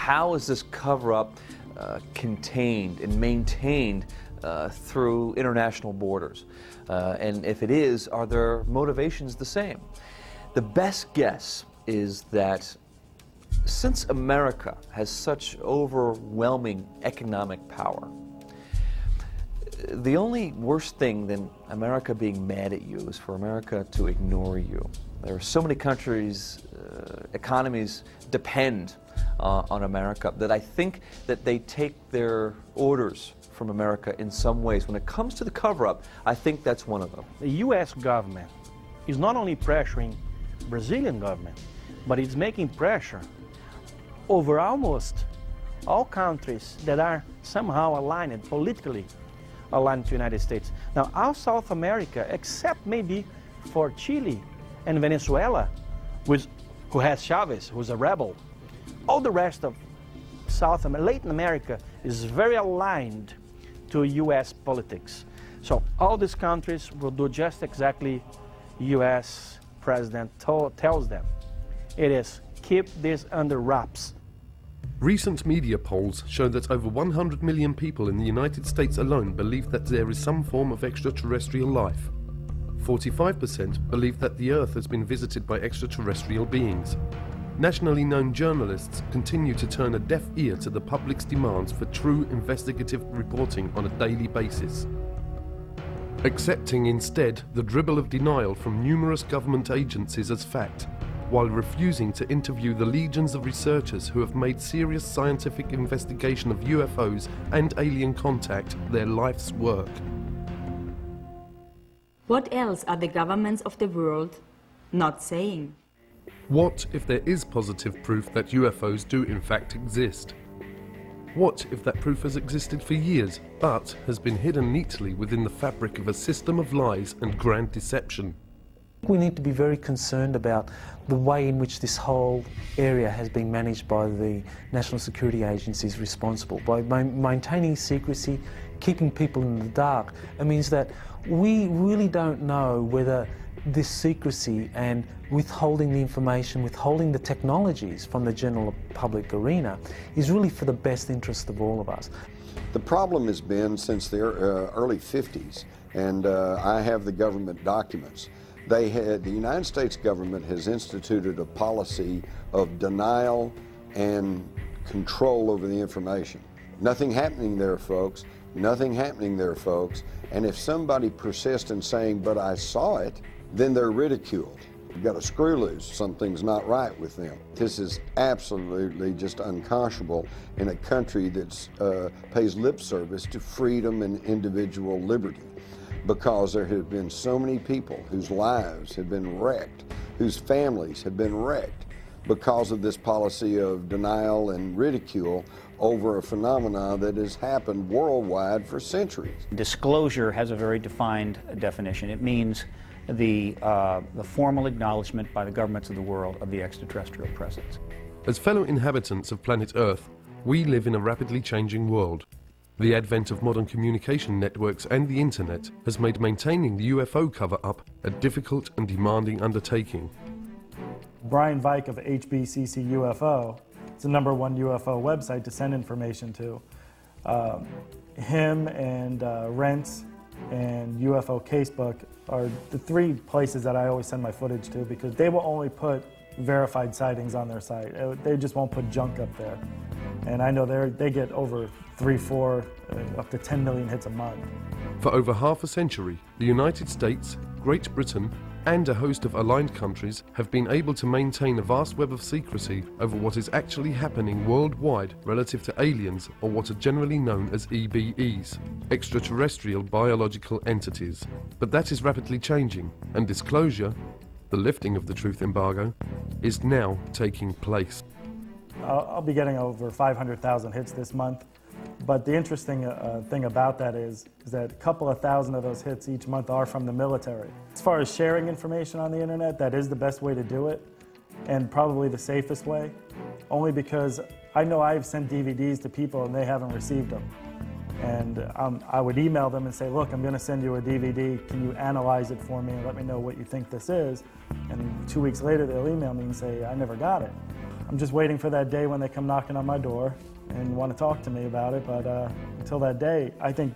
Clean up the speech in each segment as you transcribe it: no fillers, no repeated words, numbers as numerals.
how is this cover-up contained and maintained through international borders? And if it is, are their motivations the same? The best guess is that since America has such overwhelming economic power, the only worse thing than America being mad at you is for America to ignore you. There are so many countries, economies depend on America that I think that they take their orders from America in some ways. When it comes to the cover-up, I think that's one of them. The U.S. government is not only pressuring Brazilian government, but it's making pressure over almost all countries that are somehow aligned, politically aligned to the United States. Now, all South America, except maybe for Chile and Venezuela, who has Chavez, who's a rebel, all the rest of Latin America is very aligned to U.S. politics. So all these countries will do just exactly U.S. president tells them. It is, keep this under wraps. Recent media polls show that over 100 million people in the United States alone believe that there is some form of extraterrestrial life. 45% believe that the Earth has been visited by extraterrestrial beings. Nationally known journalists continue to turn a deaf ear to the public's demands for true investigative reporting on a daily basis, accepting instead the dribble of denial from numerous government agencies as fact, while refusing to interview the legions of researchers who have made serious scientific investigation of UFOs and alien contact their life's work. What else are the governments of the world not saying? What if there is positive proof that UFOs do in fact exist? What if that proof has existed for years, but has been hidden neatly within the fabric of a system of lies and grand deception? We need to be very concerned about the way in which this whole area has been managed by the national security agencies responsible. By maintaining secrecy, keeping people in the dark, it means that we really don't know whether this secrecy and withholding the information, withholding the technologies from the general public arena is really for the best interest of all of us. The problem has been since the early 50s, and I have the government documents. The United States government has instituted a policy of denial and control over the information. Nothing happening there, folks. Nothing happening there, folks. And if somebody persists in saying, but I saw it, then they're ridiculed. You've got a screw loose. Something's not right with them. This is absolutely just unconscionable in a country that pays lip service to freedom and individual liberty, because there have been so many people whose lives have been wrecked, whose families have been wrecked because of this policy of denial and ridicule over a phenomena that has happened worldwide for centuries. Disclosure has a very defined definition. It means the formal acknowledgement by the governments of the world of the extraterrestrial presence. As fellow inhabitants of planet Earth, we live in a rapidly changing world. The advent of modern communication networks and the internet has made maintaining the UFO cover-up a difficult and demanding undertaking. Brian Vike of HBCC UFO, it's the #1 UFO website to send information to. Him and Rents and UFO Casebook are the 3 places that I always send my footage to, because they will only put verified sightings on their site. They just won't put junk up there. And I know they get over 3, 4, up to 10 million hits a month. For over half a century, the United States, Great Britain, and a host of aligned countries have been able to maintain a vast web of secrecy over what is actually happening worldwide relative to aliens, or what are generally known as EBEs, extraterrestrial biological entities. But that is rapidly changing, and disclosure, the lifting of the truth embargo, is now taking place. I'll be getting over 500,000 hits this month, but the interesting thing about that is that a couple of thousand of those hits each month are from the military. As far as sharing information on the internet, that is the best way to do it, and probably the safest way, only because I know I've sent DVDs to people and they haven't received them. And I would email them and say, look, I'm going to send you a DVD, can you analyze it for me and let me know what you think this is? And 2 weeks later they'll email me and say, I never got it. I'm just waiting for that day when they come knocking on my door and want to talk to me about it. But until that day, I think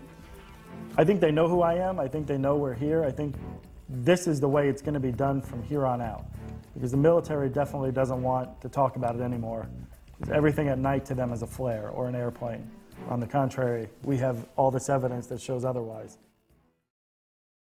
they know who I am. I think they know we're here. I think this is the way it's going to be done from here on out. Because the military definitely doesn't want to talk about it anymore. Because everything at night to them is a flare or an airplane. On the contrary, we have all this evidence that shows otherwise.